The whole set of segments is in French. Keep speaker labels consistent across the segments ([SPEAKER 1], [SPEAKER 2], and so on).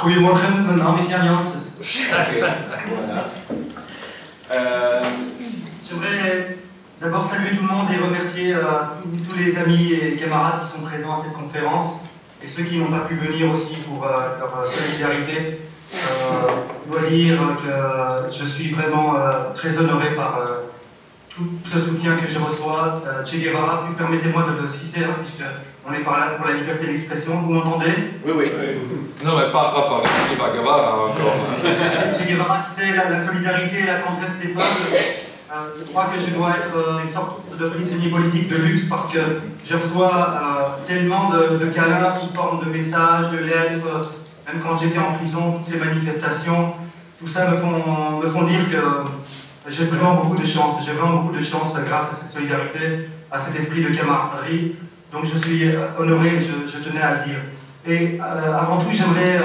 [SPEAKER 1] Goedemorgen, mijn naam is Jan Janssens. Voilà. J'aimerais d'abord saluer tout le monde et remercier tous les amis et camarades qui sont présents à cette conférence et ceux qui n'ont pas pu venir aussi pour leur solidarité. Je dois dire que je suis vraiment très honoré par tout ce soutien que je reçois. Che Guevara, permettez-moi de le citer, hein, puisqu'on est par là pour la liberté d'expression. Vous m'entendez?
[SPEAKER 2] Oui, oui. Non, mais pas par Che Guevara encore.
[SPEAKER 1] Che Guevara, c'est la solidarité et la tendresse des peuples. Je crois que je dois être une sorte de prisonnier politique de luxe parce que je reçois tellement de câlins sous forme de messages, de lettres, même quand j'étais en prison, toutes ces manifestations, tout ça me font dire que j'ai vraiment beaucoup de chance. J'ai vraiment beaucoup de chance grâce à cette solidarité, à cet esprit de camaraderie. Donc je suis honoré, je tenais à le dire. Et avant tout, j'aimerais,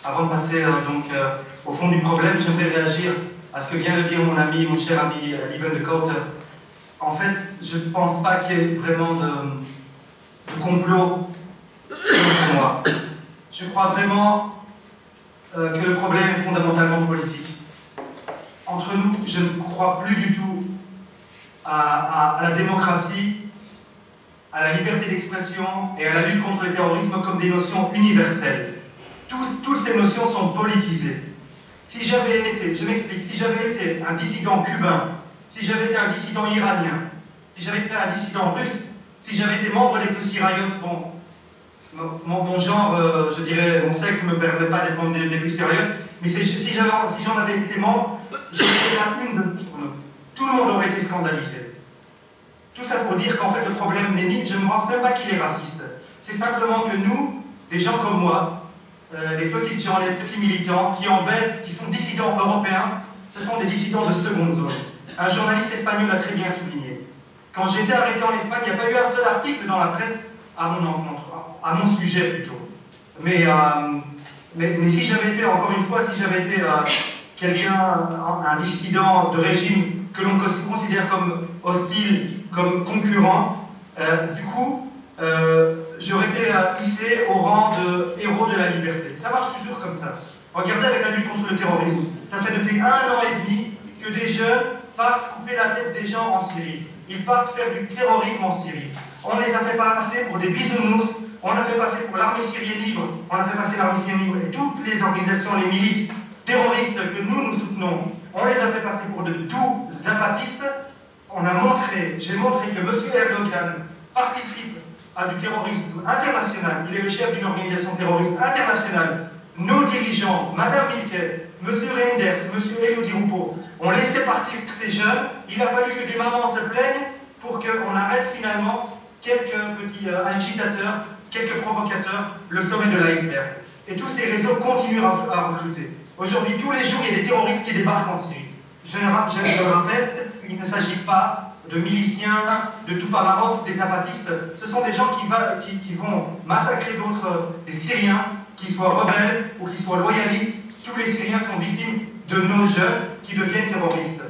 [SPEAKER 1] avant de passer au fond du problème, j'aimerais réagir à ce que vient de dire mon ami, mon cher ami Lieven de Kouter. En fait, je ne pense pas qu'il y ait vraiment de complot contre moi. Je crois vraiment que le problème est fondamentalement politique. Entre nous, je ne crois plus du tout à la démocratie, à la liberté d'expression et à la lutte contre le terrorisme comme des notions universelles. Toutes ces notions sont politisées. Si j'avais été, je m'explique, si j'avais été un dissident cubain, si j'avais été un dissident iranien, si j'avais été un dissident russe, si j'avais été membre des Pussy Riot, bon, mon genre, je dirais, mon sexe ne me permet pas d'être membre des Pussy Riot, mais si j'en avais été membre, j'aurais été la une de tout le monde aurait été scandalisé. Tout ça pour dire qu'en fait le problème n'est ni, je ne me rends même pas qu'il est raciste, c'est simplement que nous, des gens comme moi, les petites gens, les petits militants qui embêtent, qui sont dissidents européens, ce sont des dissidents de seconde zone. Un journaliste espagnol a très bien souligné. Quand j'ai été arrêté en Espagne, il n'y a pas eu un seul article dans la presse à mon encontre, à mon sujet plutôt. Mais si j'avais été, encore une fois, si j'avais été quelqu'un, un dissident de régime que l'on considère comme hostile, comme concurrent, du coup, j'aurais été hissé au rang de héros de la liberté. Ça marche toujours comme ça. Regardez avec la lutte contre le terrorisme. Ça fait depuis 1 an et demi que des jeunes partent couper la tête des gens en Syrie. Ils partent faire du terrorisme en Syrie. On les a fait passer pour des bisounours, on a fait passer pour l'armée syrienne libre, on a fait passer l'armée syrienne libre et toutes les organisations, les milices terroristes que nous soutenons, on les a fait passer pour de doux zapatistes. J'ai montré que M. Erdogan participe à du terrorisme international. Il est le chef d'une organisation terroriste internationale. Nos dirigeants, Mme Milquet, M. Reinders, M. Elodie Roupeau, ont laissé partir ces jeunes. Il a fallu que des mamans se plaignent pour qu'on arrête finalement quelques petits agitateurs, quelques provocateurs, le sommet de l'iceberg. Et tous ces réseaux continuent à recruter. Aujourd'hui, tous les jours, il y a des terroristes qui débarquent en Syrie. Je le rappelle, il ne s'agit pas de miliciens, de Tupamaros, des zapatistes. Ce sont des gens qui vont massacrer des Syriens, qu'ils soient rebelles ou qu'ils soient loyalistes. Tous les Syriens sont victimes de nos jeunes qui deviennent terroristes.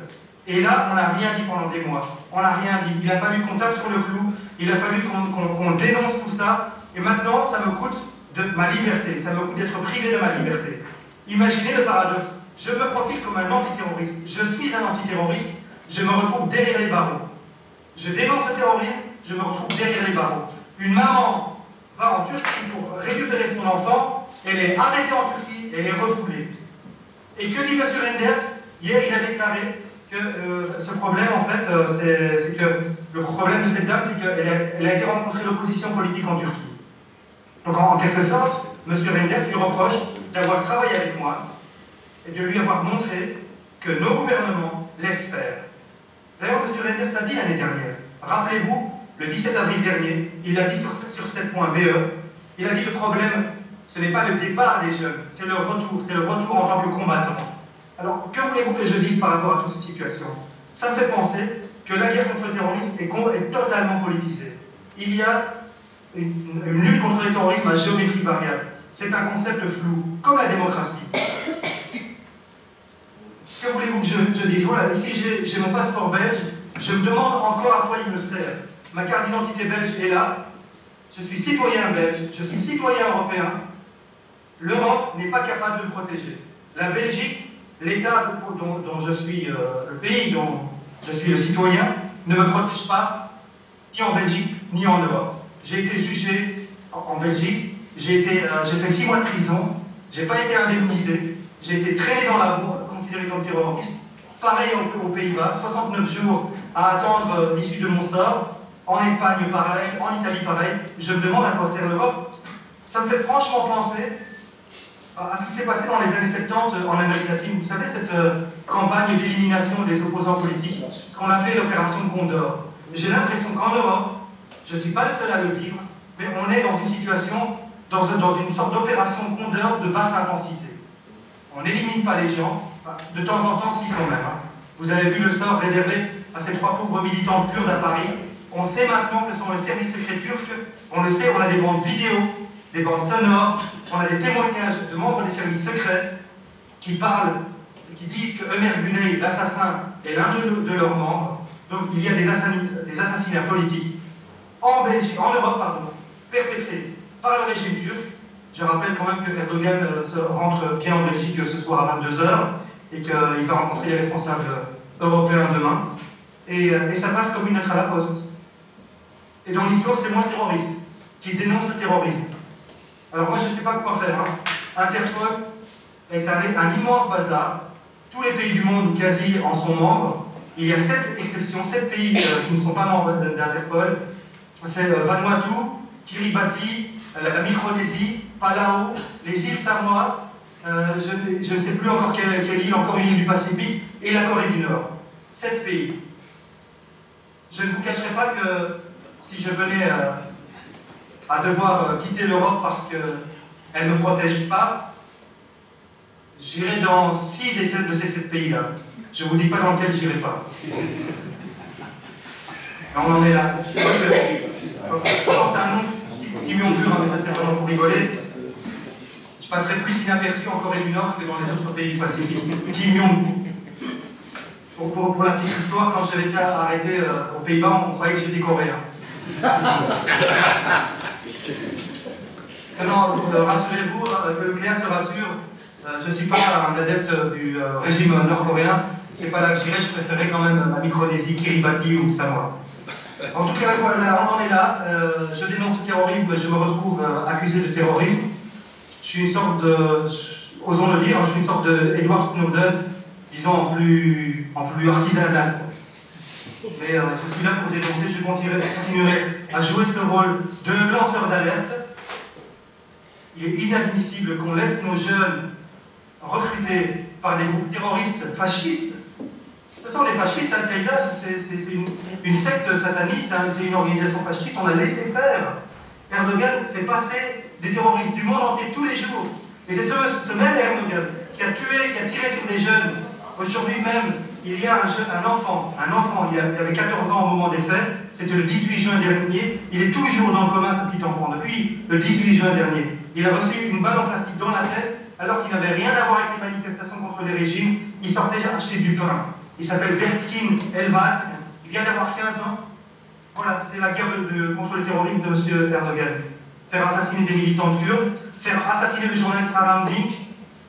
[SPEAKER 1] Et là, on n'a rien dit pendant des mois. On n'a rien dit. Il a fallu qu'on tape sur le clou. Il a fallu qu'on dénonce tout ça. Et maintenant, ça me coûte de ma liberté. Ça me coûte d'être privé de ma liberté. Imaginez le paradoxe. Je me profile comme un antiterroriste. Je suis un antiterroriste. Je me retrouve derrière les barreaux. Je dénonce le terrorisme. Je me retrouve derrière les barreaux. Une maman va en Turquie pour récupérer son enfant. Elle est arrêtée en Turquie. Elle est refoulée. Et que dit M. Reinders? Hier, il a déclaré que ce problème, en fait, c'est que le problème de cette dame, c'est qu'elle a été rencontrer l'opposition politique en Turquie. Donc, en quelque sorte, M. Reinders lui reproche d'avoir travaillé avec moi et de lui avoir montré que nos gouvernements laissent faire. D'ailleurs, M. Reinders l'a dit l'année dernière. Rappelez-vous, le 17 avril dernier, il l'a dit sur 7.be, il a dit le problème, ce n'est pas le départ des jeunes, c'est le retour en tant que combattant. Alors, que voulez-vous que je dise par rapport à toutes ces situations? Ça me fait penser que la guerre contre le terrorisme est totalement politisée. Il y a une lutte contre le terrorisme à géométrie variable. C'est un concept flou, comme la démocratie. Que voulez-vous que je dise? Voilà, ici j'ai mon passeport belge, je me demande encore à quoi il me sert. Ma carte d'identité belge est là, je suis citoyen belge, je suis citoyen européen, l'Europe n'est pas capable de me protéger. La Belgique, l'État dont je suis, le pays dont je suis le citoyen, ne me protège pas, ni en Belgique, ni en Europe. J'ai été jugé en Belgique, j'ai fait 6 mois de prison, j'ai pas été indemnisé, j'ai été traîné dans la boue, considéré comme terroriste. Pareil aux Pays-Bas, 69 jours à attendre l'issue de mon sort. En Espagne, pareil, en Italie, pareil. Je me demande à quoi sert l'Europe. Ça me fait franchement penser à ce qui s'est passé dans les années 70 en Amérique latine. Vous savez, cette campagne d'élimination des opposants politiques, ce qu'on appelait l'opération Condor. J'ai l'impression qu'en Europe, je ne suis pas le seul à le vivre, mais on est dans une situation, dans une sorte d'opération Condor de basse intensité. On n'élimine pas les gens, de temps en temps, si quand même. Vous avez vu le sort réservé à ces 3 pauvres militants kurdes à Paris. On sait maintenant que ce sont les services secrets turcs. On le sait, on a des bandes vidéo, des bandes sonores, on a des témoignages de membres des services secrets qui parlent, qui disent que Ömer Güney, l'assassin, est l'un de leurs membres. Donc il y a des assassinats politiques en Belgique, en Europe, pardon, perpétrés par le régime turc. Je rappelle quand même que Erdogan vient en Belgique ce soir à 22 h et qu'il va rencontrer les responsables européens demain. Et ça passe comme une lettre à la poste. Et dans l'histoire, c'est moi le terroriste qui dénonce le terrorisme. Alors moi, je ne sais pas quoi faire. Interpol est un immense bazar. Tous les pays du monde, quasi, en sont membres. Il y a 7 exceptions, 7 pays qui ne sont pas membres d'Interpol. C'est Vanuatu, Kiribati, la Micronésie, Palau, les îles Samoa, je ne sais plus encore quelle île, encore une île du Pacifique, et la Corée du Nord. 7 pays. Je ne vous cacherai pas que si je venais à devoir quitter l'Europe parce qu'elle ne me protège pas, j'irai dans 6 de ces 7 pays-là. Je ne vous dis pas dans lequel j'irai pas. On en est là. Je porte un nom qui murmure, mais ça c'est vraiment pour rigoler. Je passerai plus inaperçu en Corée du Nord que dans les autres pays du Pacifique. Kim Jong-un. Pour la petite histoire, quand j'avais été arrêté aux Pays-Bas, on croyait que j'étais coréen. Rassurez-vous, que Léa se rassure, je ne suis pas un adepte du régime nord-coréen. C'est pas là que j'irai, je préférais quand même la Micronésie, Kiribati ou Samoa. En tout cas, voilà, on en est là. Je dénonce le terrorisme, je me retrouve accusé de terrorisme. Je suis une sorte de, osons le dire, je suis une sorte de Edward Snowden, disons en plus artisanal. Mais je suis là pour dénoncer, je continuerai à jouer ce rôle de lanceur d'alerte. Il est inadmissible qu'on laisse nos jeunes recrutés par des groupes terroristes fascistes. Ce sont les fascistes, Al-Qaïda, c'est une secte sataniste, c'est une organisation fasciste, on a laissé faire. Erdogan fait passer des terroristes du monde entier tous les jours. Et c'est ce même Erdogan qui a tué, qui a tiré sur des jeunes. Aujourd'hui même, il y a un enfant, il avait 14 ans au moment des faits, c'était le 18 juin dernier, il est toujours dans le coma, ce petit enfant, depuis le 18 juin dernier. Il a reçu une balle en plastique dans la tête, alors qu'il n'avait rien à voir avec les manifestations contre les régimes, il sortait acheter du pain. Il s'appelle Berkin Elvan, il vient d'avoir 15 ans. Voilà, c'est la guerre contre le terrorisme de M. Erdogan. Faire assassiner des militants kurdes, faire assassiner le journaliste Aramdink,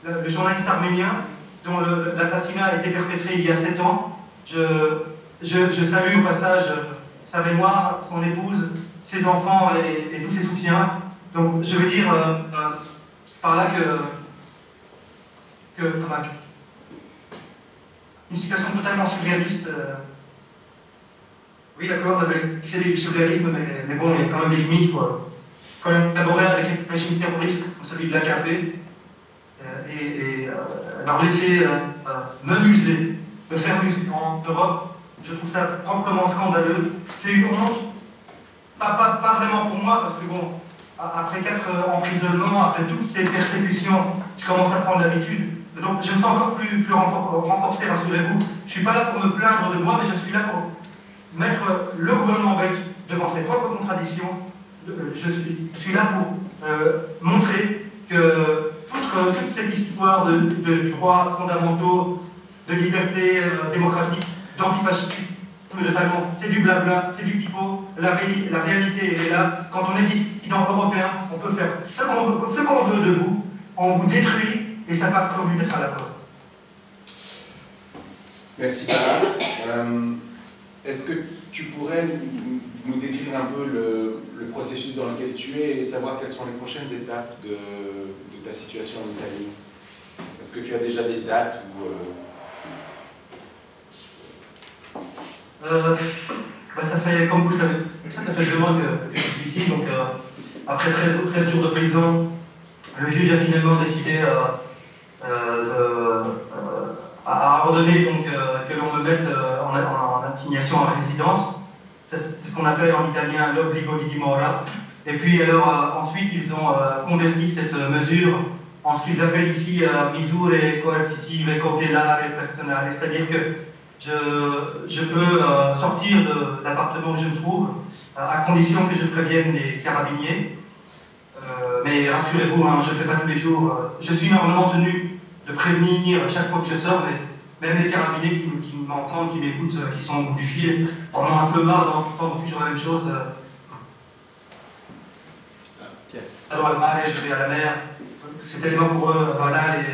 [SPEAKER 1] le journaliste arménien, dont l'assassinat a été perpétré il y a 7 ans. Je salue au passage sa mémoire, son épouse, ses enfants et tous ses soutiens. Donc je veux dire par là que une situation totalement surréaliste. Oui, d'accord, c'est du surréalisme, mais bon, il y a quand même des limites, quoi. Collaborer avec un régime terroriste comme celui de l'AKP et leur laisser me muser, me faire muser en Europe, je trouve ça proprement scandaleux. C'est une honte, pas vraiment pour moi, parce que bon, après 4 emprisonnements, après toutes ces persécutions, je commence à prendre l'habitude. Donc je me sens encore plus renforcé, rassurez-vous. Je ne suis pas là pour me plaindre de moi, mais je suis là pour mettre le gouvernement belge devant ses propres contradictions. Je suis là pour montrer que toute cette histoire de droits fondamentaux, de liberté démocratique, d'antifascisme, de talent, c'est du blabla, c'est du pipeau. La réalité est là. Quand on est dissident européen, on peut faire ce qu'on veut de vous. on vous détruit et ça passe comme une à la porte.
[SPEAKER 3] Merci, Bara. Est-ce que tu pourrais nous décrire un peu le processus dans lequel tu es et savoir quelles sont les prochaines étapes de ta situation en Italie? Est-ce que tu as déjà des dates ou
[SPEAKER 1] ça fait, comme vous le savez, ça fait 2 mois que je suis ici, donc après 13 jours de prison, le juge a finalement décidé à ordonner donc, que l'on me mette en assignation en résidence. C'est ce qu'on appelle en italien l'obbligo di dimora. Et puis alors ensuite ils ont converti cette mesure en ce qu'ils appellent ici misure coercitive cautelare personale, c'est-à-dire que je peux sortir de l'appartement où je me trouve à condition que je prévienne les carabiniers. Mais rassurez-vous, hein, je ne le fais pas tous les jours. Je suis normalement tenu de prévenir chaque fois que je sors, mais même les carabiniers qui m'entendent, qui m'écoutent, qui sont au bout du fil, en ont un peu marre d'entendre toujours la même chose. Alors le mal, je vais à la mer. C'est tellement pour eux banal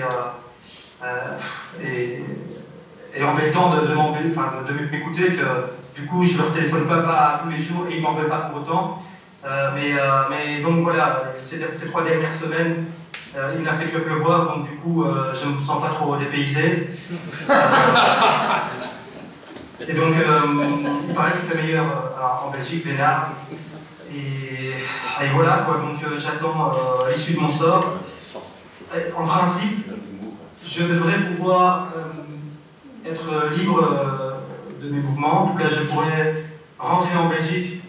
[SPEAKER 1] et embêtant de m'écouter que du coup je leur téléphone pas tous les jours et ils m'en veulent pas pour autant. Mais donc voilà, ces 3 dernières semaines, il n'a fait que pleuvoir, donc du coup je ne me sens pas trop dépaysé. Et donc il paraît qu'il fait meilleur en Belgique, Vénard. Et voilà quoi, donc j'attends l'issue de mon sort. En principe, je devrais pouvoir être libre de mes mouvements. En tout cas, je pourrais rentrer en Belgique.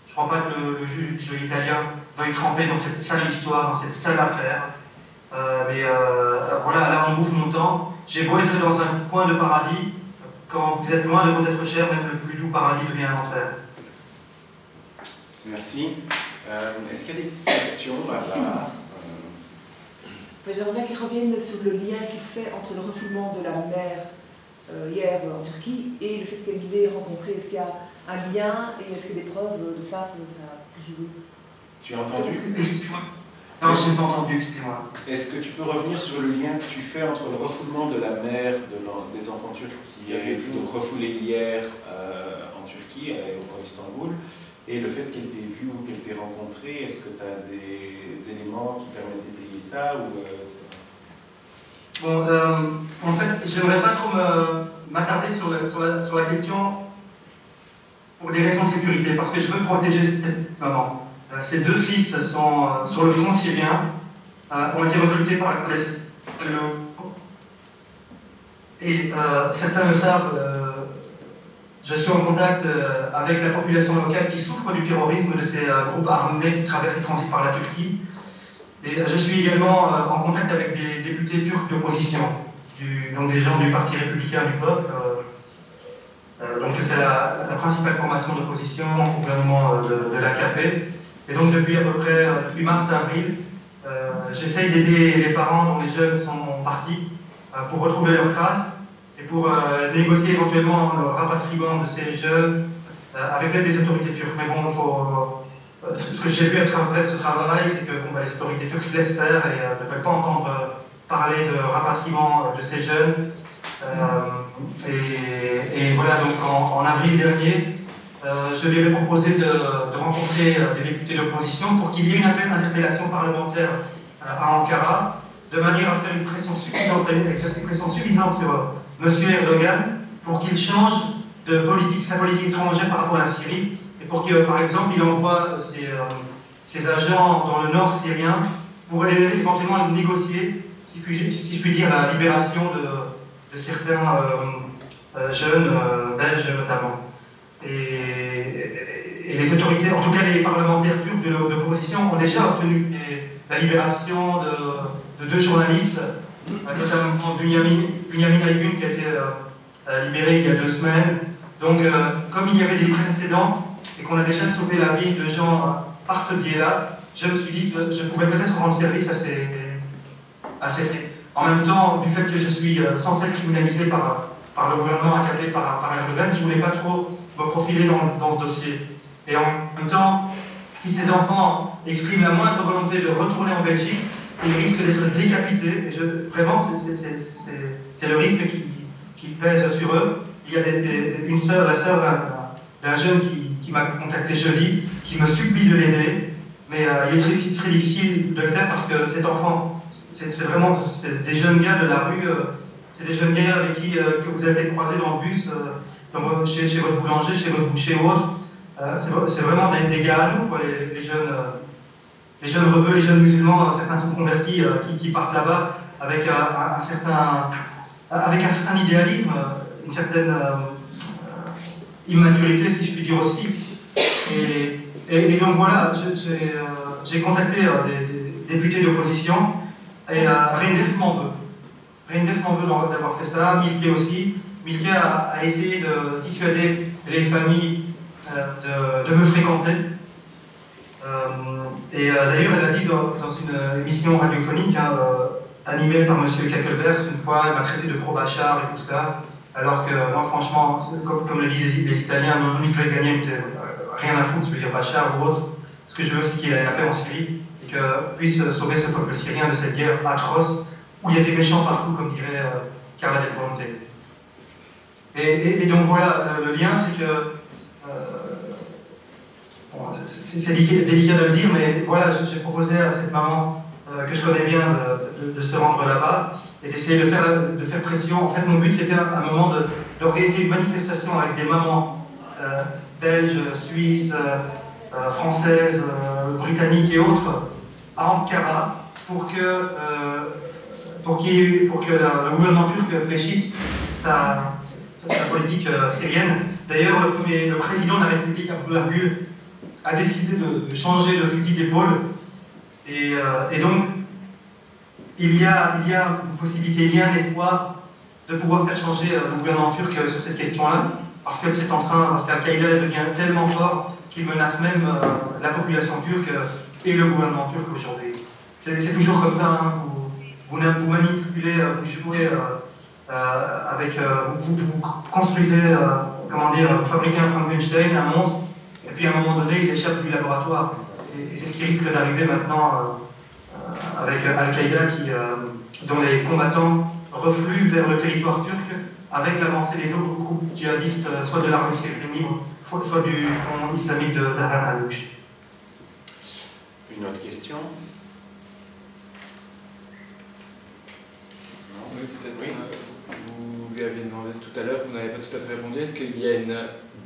[SPEAKER 1] Je ne crois pas que le juge italien veuille tremper dans cette sale histoire, dans cette sale affaire. Mais voilà, là on bouffe mon temps. J'ai beau être dans un coin de paradis, quand vous êtes loin de vos êtres chers, même le plus doux paradis devient un enfer.
[SPEAKER 3] Merci. Est-ce qu'il y a des questions là-bas?
[SPEAKER 4] J'aimerais bien qu'il revienne sur le lien qu'il fait entre le refoulement de la mère hier en Turquie et le fait qu'elle l'ait rencontré. Est-ce qu'il y a un lien et est-ce qu'il y a des preuves de ça que ça a joué?
[SPEAKER 3] Tu as entendu?
[SPEAKER 1] Excusez-moi. Non, je n'ai pas entendu, excusez-moi.
[SPEAKER 3] Est-ce que tu peux revenir sur le lien que tu fais entre le refoulement de la mère des enfants turcs qui est refoulée hier en Turquie, à l'aéroport d'Istanbul, et le fait qu'elle t'ait vu ou qu'elle t'ait rencontré? Est-ce que tu as des éléments qui permettent d'étayer ça ou,
[SPEAKER 1] Bon, en fait, j'aimerais pas trop m'attarder sur la question pour des raisons de sécurité, parce que je veux protéger cette maman. Ces 2 fils sont sur le front syrien, ont été recrutés par la police. Et certains le savent, je suis en contact avec la population locale qui souffre du terrorisme de ces groupes armés qui traversent et transitent par la Turquie. Et je suis également en contact avec des députés turcs d'opposition, donc des gens du Parti républicain du peuple. Donc c'était la principale formation d'opposition au gouvernement de l'AKP. Et donc depuis à peu près depuis mars-avril, j'essaye d'aider les parents dont les jeunes sont partis pour retrouver leurs traces et pour négocier éventuellement le rapatriement de ces jeunes avec l'aide des autorités turques. Mais bon, ce que j'ai vu à travers ce travail, c'est que bon, les autorités turques laissent faire et ne veulent pas entendre parler de rapatriement de ces jeunes. Et voilà, donc en avril dernier, je lui avais proposé de rencontrer des députés d'opposition pour qu'il y ait une interpellation parlementaire à Ankara, de manière à faire une pression suffisante, exercer une pression suffisante sur M. Erdogan pour qu'il change de sa politique étrangère par rapport à la Syrie et pour que, par exemple, il envoie ses agents dans le nord syrien pour éventuellement négocier, si je puis dire, la libération de certains jeunes belges notamment. Et les autorités, en tout cas les parlementaires turcs de l'opposition, ont déjà obtenu la libération de 2 journalistes, notamment Bünyamin Aygün qui a été libéré il y a 2 semaines. Donc, comme il y avait des précédents et qu'on a déjà sauvé la vie de gens par ce biais-là, je me suis dit que je pouvais peut-être rendre service à ces faits. En même temps, du fait que je suis sans cesse criminalisé par le gouvernement accablé par Erdogan, je ne voulais pas trop me profiler dans ce dossier. Et en même temps, si ces enfants expriment la moindre volonté de retourner en Belgique, ils risquent d'être décapités. Et vraiment, c'est le risque qui pèse sur eux. Il y a la sœur d'un jeune qui m'a contacté jeudi, qui me supplie de l'aider, mais il est très difficile de le faire parce que cet enfant, c'est vraiment des jeunes gars de la rue, c'est des jeunes gars avec qui que vous avez croisés dans le bus, chez votre boulanger, chez votre boucher ou autre. C'est vraiment des gars à nous, quoi, les jeunes rebeux, les jeunes musulmans. Certains sont convertis, qui partent là-bas avec un certain idéalisme, une certaine immaturité, si je puis dire aussi. Et donc voilà, j'ai contacté des députés d'opposition, et Reinders m'en veut. Reinders m'en veut d'avoir fait ça, Milke aussi. Milke a essayé de dissuader les familles de me fréquenter. D'ailleurs, elle a dit dans une émission radiophonique, animée par M. Kakelberg, une fois, elle m'a traité de pro-Bachar et tout cela, alors que moi, franchement, comme le disent les Italiens, non, il fallait gagner, rien à foutre, je veux dire Bachar ou autre. Ce que je veux, c'est qu'il y ait la paix en Syrie et que puisse sauver ce peuple syrien de cette guerre atroce où il y a des méchants partout, comme dirait Carla Del Ponte. Et donc voilà, le lien, c'est que bon, c'est délicat de le dire, mais voilà, j'ai proposé à cette maman que je connais bien de se rendre là-bas et d'essayer de faire pression. En fait, mon but, c'était à un moment d'organiser une manifestation avec des mamans belges, suisses, françaises, britanniques et autres à Ankara pour que le gouvernement turc fléchisse sa politique syrienne. D'ailleurs, le président de la République, Abdullah Gül, a décidé de changer de fusil d'épaule. Et donc, il y a une possibilité, il y a un espoir de pouvoir faire changer le gouvernement turc sur cette question-là, parce qu'Al-Qaïda devient tellement fort qu'il menace même la population turque et le gouvernement turc aujourd'hui. C'est toujours comme ça, hein, vous manipulez, vous jouez vous construisez, vous fabriquez un Frankenstein, un monstre, et puis à un moment donné, il échappe du laboratoire. Et c'est ce qui risque d'arriver maintenant avec Al-Qaïda, dont les combattants refluent vers le territoire turc avec l'avancée des autres groupes djihadistes, soit de l'armée syrienne libre, soit du Front islamique de Zahran al-Louch.
[SPEAKER 3] Une autre question?
[SPEAKER 5] Oui, peut-être. Oui. Vous lui avez demandé tout à l'heure, vous n'avez pas tout à fait répondu. Est-ce qu'il y a une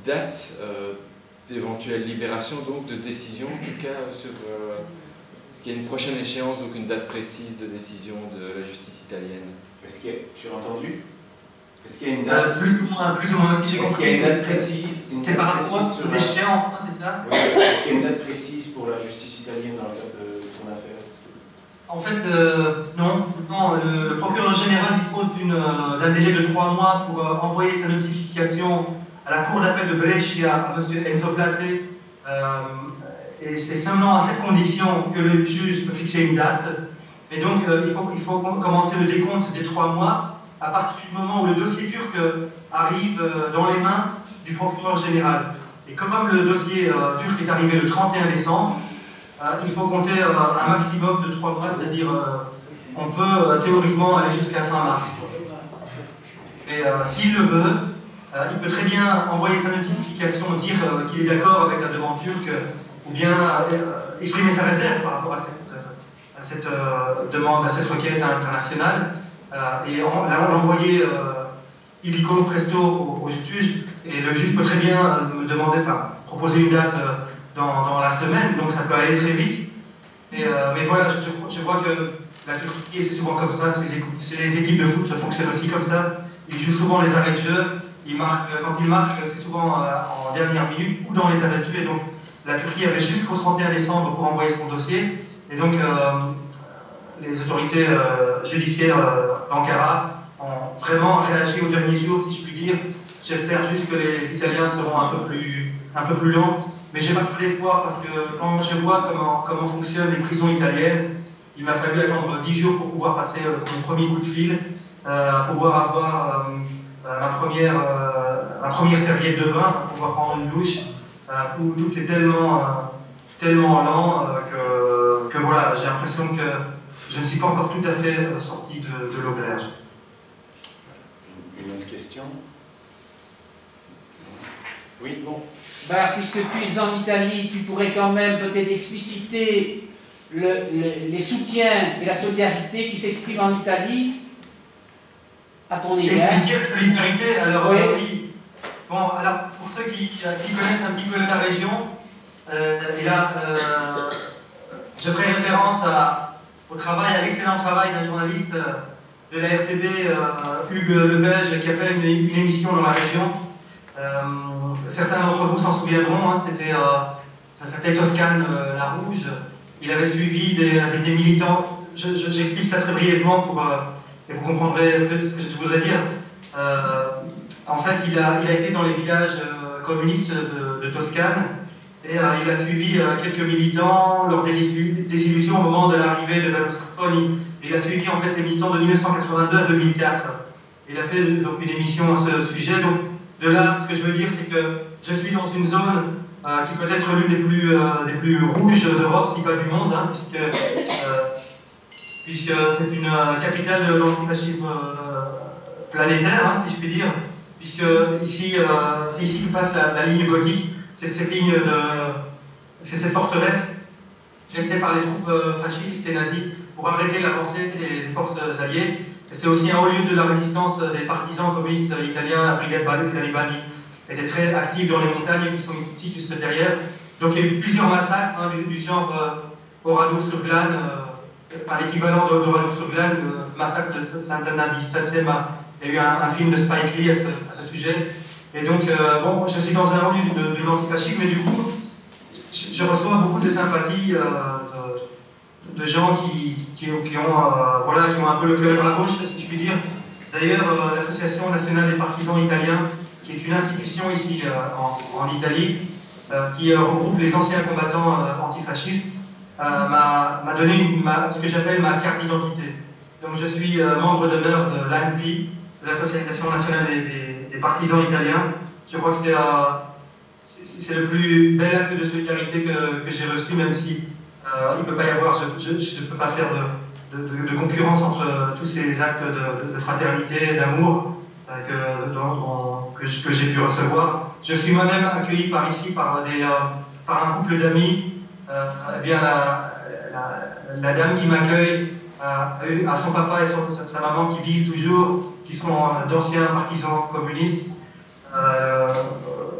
[SPEAKER 5] date d'éventuelle libération, donc de décision, en tout cas, sur... est-ce qu'il y a une prochaine échéance, donc une date précise de décision de la justice italienne?
[SPEAKER 3] Tu as entendu? Est-ce qu'il y a une date
[SPEAKER 1] plus ou moins, si j'ai compris.
[SPEAKER 3] Est-ce qu'il y a une date précise?
[SPEAKER 1] C'est par rapport aux échéances, c'est ça?
[SPEAKER 3] Oui. Est-ce qu'il y a une date précise pour la justice italienne dans le cadre de ton affaire?
[SPEAKER 1] En fait, non. Le procureur général dispose d'un délai de 3 mois pour envoyer sa notification à la cour d'appel de Brescia, à M. Enzo Platé. Et c'est seulement à cette condition que le juge peut fixer une date. Et donc, il faut commencer le décompte des 3 mois à partir du moment où le dossier turc arrive dans les mains du procureur général. Et comme le dossier turc est arrivé le 31 décembre, il faut compter un maximum de 3 mois, c'est-à-dire on peut théoriquement aller jusqu'à fin mars. Et s'il le veut, il peut très bien envoyer sa notification, dire qu'il est d'accord avec la demande turque, ou bien exprimer sa réserve par rapport à cette demande, à cette requête internationale, et l'envoyer illico presto au juge, et le juge peut très bien me demander, proposer une date dans la semaine, donc ça peut aller très vite. Mais voilà, je vois que la Turquie, c'est souvent comme ça, les équipes de foot fonctionnent aussi comme ça. Ils jouent souvent les arrêts de jeu, quand ils marquent, c'est souvent en dernière minute ou dans les arrêts de jeu. Et donc la Turquie avait jusqu'au 31 décembre pour envoyer son dossier. Et donc les autorités judiciaires d'Ankara ont vraiment réagi au dernier jour, si je puis dire. J'espère juste que les Italiens seront un peu plus lents. Mais j'ai pas trop d'espoir parce que quand je vois comment fonctionnent les prisons italiennes, il m'a fallu attendre 10 jours pour pouvoir passer mon premier coup de fil, pouvoir avoir ma première serviette de bain, pour pouvoir prendre une douche. Tout est tellement tellement lent que voilà, j'ai l'impression que je ne suis pas encore tout à fait sorti de l'auberge.
[SPEAKER 3] Une autre question? Oui, bon.
[SPEAKER 6] Bah, puisque tu es en Italie, tu pourrais quand même peut-être expliciter les soutiens et la solidarité qui s'expriment en Italie à ton égard.
[SPEAKER 1] Expliquer la solidarité, alors
[SPEAKER 6] oui.
[SPEAKER 1] Oui. Bon, alors pour ceux qui connaissent un petit peu la région, et là, je ferai référence au travail, à l'excellent travail d'un journaliste de la RTB, Hugues Lebège, qui a fait une émission dans la région. Certains d'entre vous s'en souviendront, hein, ça s'appelait Toscane la Rouge. Il avait suivi des militants. J'explique ça très brièvement et vous comprendrez ce que je voudrais dire. En fait, il a été dans les villages communistes de Toscane et il a suivi quelques militants lors des désillusions au moment de l'arrivée de Berlusconi. Il a suivi en fait ces militants de 1982 à 2004. Il a fait donc une émission à ce sujet. Donc, de là, ce que je veux dire, c'est que je suis dans une zone qui peut être l'une des plus rouges d'Europe, si pas du monde, hein, puisque c'est une capitale de l'antifascisme planétaire, hein, si je puis dire, puisque ici, c'est ici que passe la ligne gothique, c'est cette forteresse restée par les troupes fascistes et nazies pour arrêter l'avancée des forces alliées. C'est aussi un haut lieu de la résistance des partisans communistes italiens, la brigade Garibaldi était très active dans les montagnes qui sont ici juste derrière. Donc il y a eu plusieurs massacres hein, du genre Oradour-sur-Glane, enfin l'équivalent d'Oradour-sur-Glane, le massacre de Sant'Anna di Stazzema. Il y a eu un film de Spike Lee à ce sujet. Et donc, bon, je suis dans un haut lieu de l'antifascisme et du coup, je reçois beaucoup de sympathie de gens qui ont un peu le cœur à gauche, si je puis dire. D'ailleurs, l'Association nationale des partisans italiens, qui est une institution ici en Italie, qui regroupe les anciens combattants antifascistes, m'a donné ce que j'appelle ma carte d'identité. Donc je suis membre d'honneur de l'ANPI, de l'Association nationale des partisans italiens. Je crois que c'est le plus bel acte de solidarité que j'ai reçu, même si il ne peut pas y avoir, je ne peux pas faire de concurrence entre tous ces actes de fraternité, d'amour que j'ai pu recevoir. Je suis moi-même accueilli par un couple d'amis. Eh bien, la dame qui m'accueille a son papa et sa maman qui vivent toujours, qui sont d'anciens partisans communistes.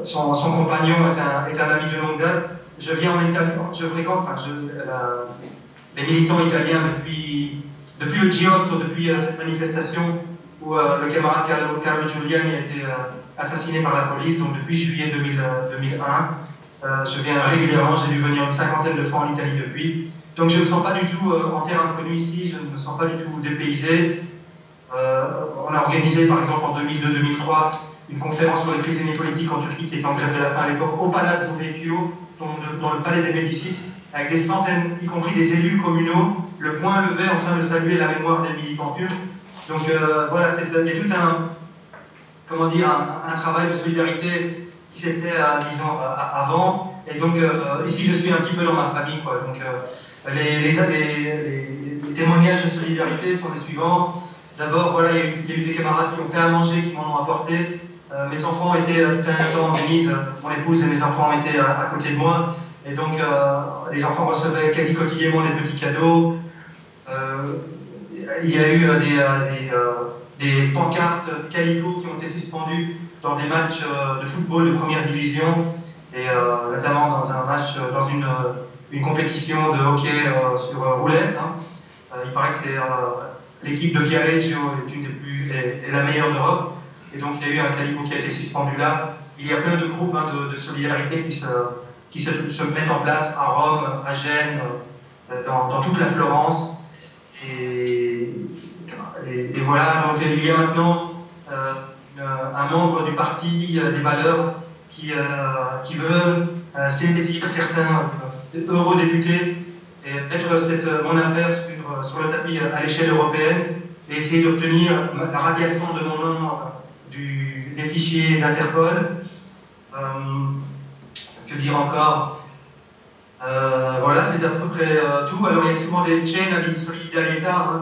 [SPEAKER 1] Son compagnon est un ami de longue date. Je viens en Italie, je fréquente les militants italiens depuis le G8, depuis cette manifestation où le camarade Carlo Giuliani a été assassiné par la police, donc depuis juillet 2001. Je viens régulièrement, j'ai dû venir une cinquantaine de fois en Italie depuis. Donc je ne me sens pas du tout en terre inconnue ici, je ne me sens pas du tout dépaysé. On a organisé par exemple en 2002-2003 une conférence sur les prisonniers politiques en Turquie qui était en grève de la faim à l'époque au Palazzo Vecchio, dans le palais des Médicis, avec des centaines, y compris des élus communaux, le poing levé en train de saluer la mémoire des militants turcs. Donc voilà, il y a tout un travail de solidarité qui s'est fait, disons, avant. Et donc ici, je suis un petit peu dans ma famille, quoi. Donc les témoignages de solidarité sont les suivants. D'abord, voilà, il y a eu des camarades qui ont fait à manger, qui m'en ont apporté. Mes enfants étaient tout un temps en Venise, mon épouse et mes enfants étaient à côté de moi. Et donc, les enfants recevaient quasi quotidiennement des petits cadeaux. Il y a eu des pancartes, des calicots qui ont été suspendus dans des matchs de football de première division, et notamment dans un match, dans une compétition de hockey sur roulette. Hein. Il paraît que c'est l'équipe de Viareggio est la meilleure d'Europe. Et donc il y a eu un calico qui a été suspendu là. Il y a plein de groupes de solidarité qui se mettent en place à Rome, à Gênes, dans toute la Florence. Et voilà, donc il y a maintenant un membre du parti des valeurs qui veut saisir certains eurodéputés et mettre mon affaire sur le tapis à l'échelle européenne et essayer d'obtenir la radiation de mon nom des fichiers d'Interpol. Que dire encore? Voilà, c'est à peu près tout. Alors il y a souvent des chaînes di solidarietà, hein,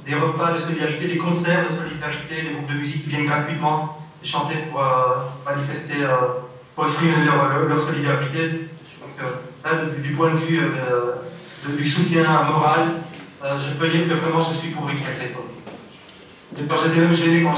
[SPEAKER 1] des repas de solidarité, des concerts de solidarité, des groupes de musique qui viennent gratuitement chanter pour manifester, pour exprimer leur solidarité. Donc, là, du point de vue du soutien moral, je peux dire que vraiment je suis pour Ricky à l'époque. Quand j'étais même gêné quand